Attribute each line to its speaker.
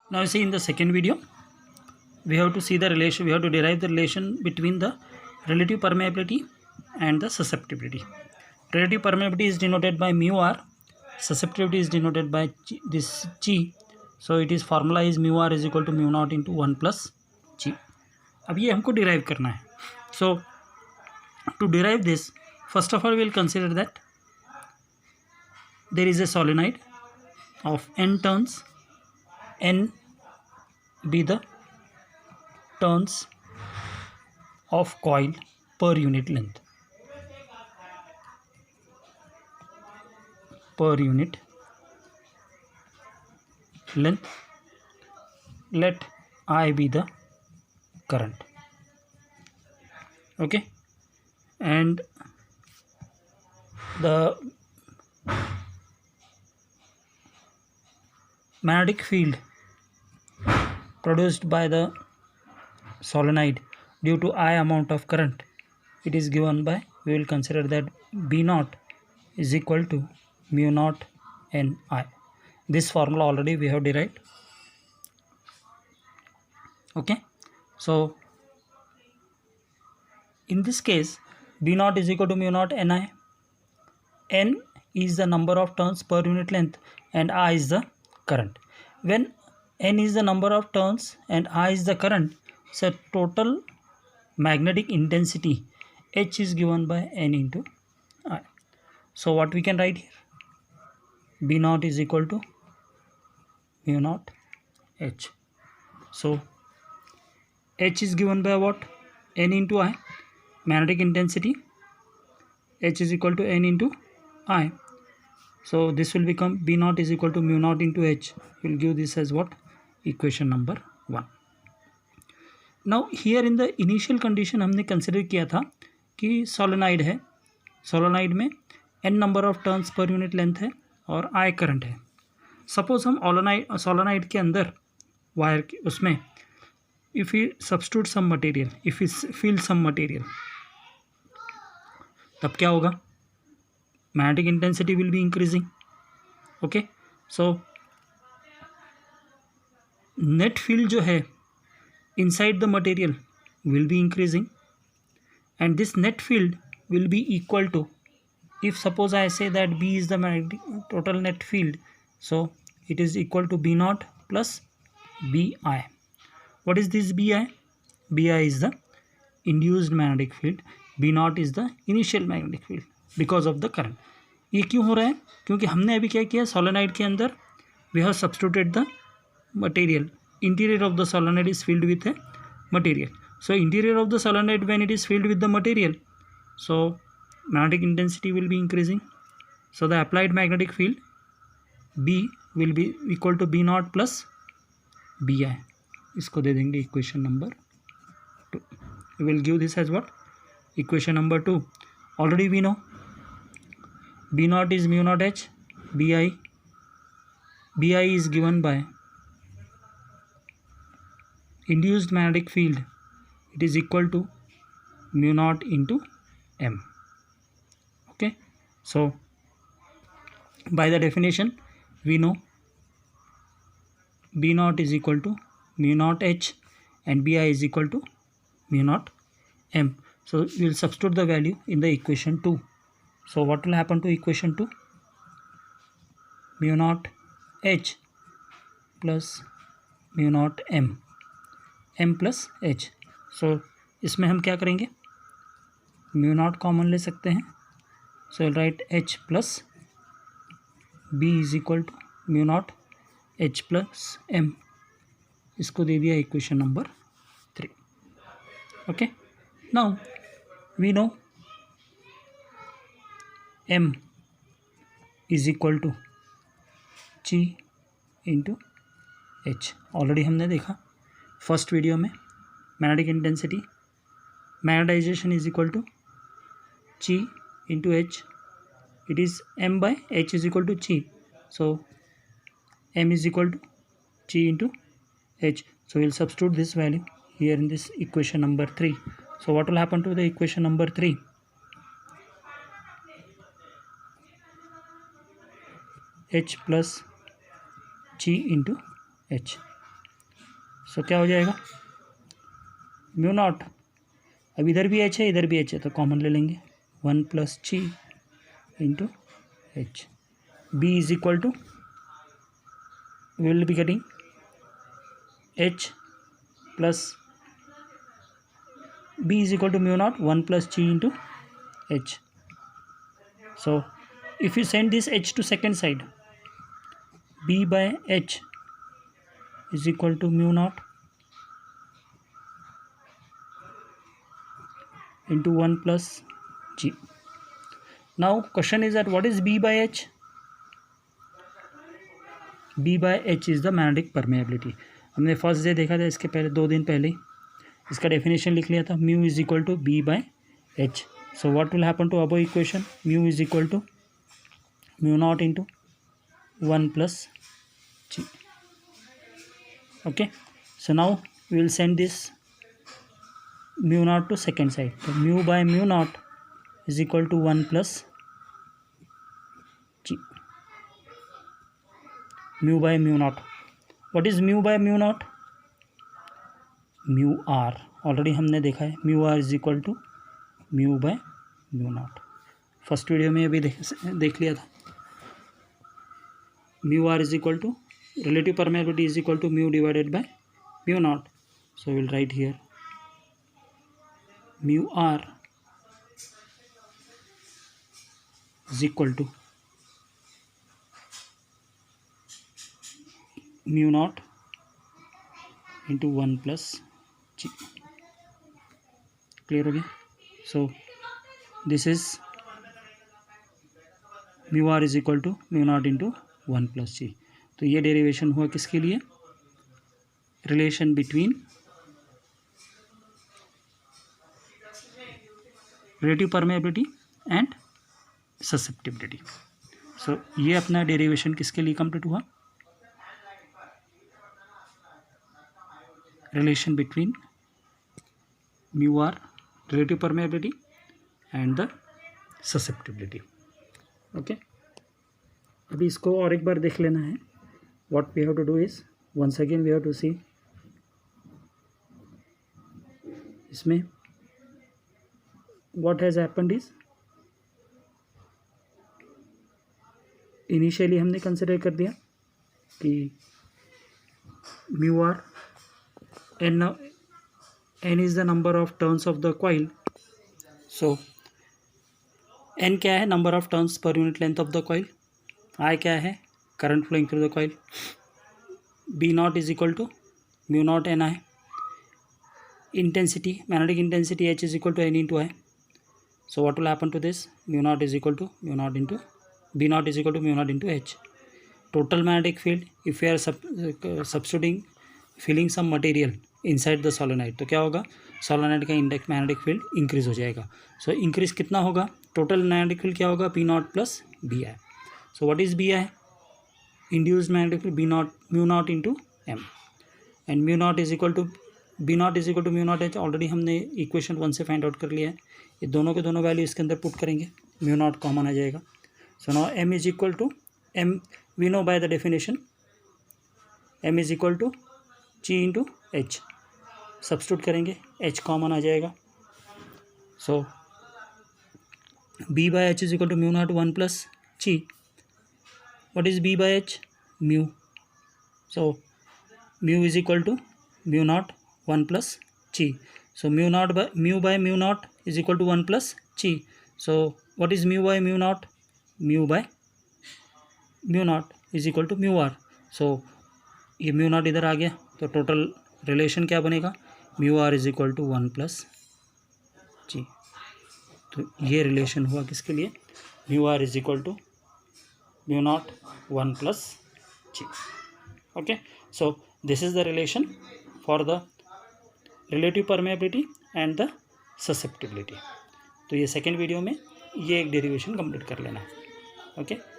Speaker 1: Now see, in the second video we have to see the relation, we have to derive the relation between the relative permeability and the susceptibility. Relative permeability is denoted by mu r, susceptibility is denoted by this G. So it is formula is mu r is equal to mu naught into 1 plus G. अब ये हमको derive करना है. So to derive this, first of all we will consider that there is a solenoid of n turns, n be the turns of coil per unit length. Per unit length, let I be the current. Okay, and the magnetic field produced by the solenoid due to I amount of current, it is given by, we will consider that B naught is equal to mu naught n I. This formula already we have derived. Okay, so in this case B naught is equal to mu naught n I. N is the number of turns per unit length and I is the current. When n is the number of turns and I is the current, so total magnetic intensity H is given by n into I. So what we can write here? B naught is equal to mu naught H. So H is given by what? N into I. Magnetic intensity H is equal to n into I. So this will become B naught is equal to mu naught into H. We will give this as what? Equation number 1. Now here in the initial condition हमने consider किया था कि solenoid है, solenoid में n number of turns per unit length है और I current है. Suppose हम solenoid के अंदर wire के उसमें if we substitute some material, if we fill some material, तब क्या होगा? Magnetic intensity will be increasing. Okay, so net field जो है inside the material will be increasing, and this net field will be equal to, if suppose I say that B is the magnetic total net field, so it is equal to B naught plus Bi. What is this Bi? Bi is the induced magnetic field, B naught is the initial magnetic field because of the current. ये क्यों हो रहा है? क्योंकि हमने अभी क्या किया, सोलेनॉइड के अंदर we have substituted the material. Interior of the solenoid is filled with a material. So interior of the solenoid, when it is filled with the material, so magnetic intensity will be increasing. So the applied magnetic field B will be equal to B naught plus Bi. इसको दे देंगे equation number 2. We will give this as what? Equation number 2. Already we know B naught is mu naught H. Bi is given by induced magnetic field, it is equal to mu naught into M. Okay, so by the definition we know B naught is equal to mu naught H and Bi is equal to mu naught M. So we will substitute the value in the equation 2. So what will happen to equation 2? Mu naught H plus mu naught M, M plus H. So इसमें हम क्या करेंगे? mu naught common ले सकते हैं. So we'll write H plus B is equal to mu naught H plus M. इसको दे दिया equation number 3. Okay. Now we know M is equal to G into H. Already हमने देखा first video में. Magnetic intensity, magnetization is equal to G into H. It is M by H is equal to G. So M is equal to G into H. So we'll substitute this value here in this equation number 3. So what will happen to the equation number 3? H plus G into H. सो क्या हो जाएगा mu naught, अब इधर भी H है इधर भी H है तो कॉमन ले लेंगे 1 plus G into H. B is equal to we will be getting h plus b is equal to mu naught 1 plus g into h. So if you send this h to second side, b by h is equal to mu naught into 1 plus g. Now question is that what is b by h? B by H is the magnetic permeability. हमने first day देखा था, इसके पहले 2 दिन पहले इसका definition लिख लिया था. Mu is equal to B by H. So what will happen to above equation? Mu is equal to mu not into 1 plus G. Okay, so now we will send this mu not to second side. तो mu by mu not is equal to 1 plus G. mu by mu naught. what is mu by mu naught? mu r already हमने देखा है. mu r is equal to mu by mu naught. First video में अभी देख लिया था. mu r is equal to relative permeability is equal to mu divided by mu naught. So will write here mu r is equal to mu naught into 1 plus g. Clear हो गया? So this is mu r is equal to mu naught into 1 plus g. तो ये derivation हुआ किसके लिए? Relation between relative permeability and susceptibility. So ये अपना derivation किसके लिए कंप्लीट हुआ? relation between mu r relative permeability and the susceptibility. okay, अभी इसको और एक बार देख लेना है. what we have to do is once again we have to see इसमें what has happened is initially हमने consider कर दिया कि mu r n is the number of turns of the coil. so n क्या है? number of turns per unit length of the coil. I क्या है? current flowing through the coil. b naught is equal to mu naught n I. intensity, magnetic intensity H is equal to n into I. so what will happen to this? mu naught is equal to mu naught into b naught is equal to mu naught into H. total magnetic field, if we are substituting filling some material inside the solenoid, तो क्या होगा? Solenoid का index magnetic field increase हो जाएगा. So increase कितना होगा? Total magnetic field क्या होगा? P naught plus B I. So what is B I? Induced magnetic field B naught mu not into M. And mu not is equal to B naught is equal to mu naught H. Already हमने equation 1 से find out कर लिया है. ये दोनों के दोनों value इसके अंदर पुट करेंगे, म्यू नॉट कॉमन आ जाएगा. So now M is equal to M we know by the definition M is equal to G into H. Substitute करेंगे, एच कॉमन आ जाएगा. So B by H is equal to mu not 1 plus G. What is B by H? Mu. So mu is equal to mu not 1 plus G. So mu by mu not is equal to 1 plus G. So what is mu by mu not? Mu by mu not is equal to mu R. So ये mu not इधर आ गया, तो total relation क्या बनेगा? Mu R is equal to 1 plus G. तो ये relation हुआ किसके लिए? Mu R is equal to mu not 1 plus G. Okay, so this is the relation for the relative permeability and the susceptibility. तो ये second video में ये एक डेरिवेशन कंप्लीट कर लेना है. ओके.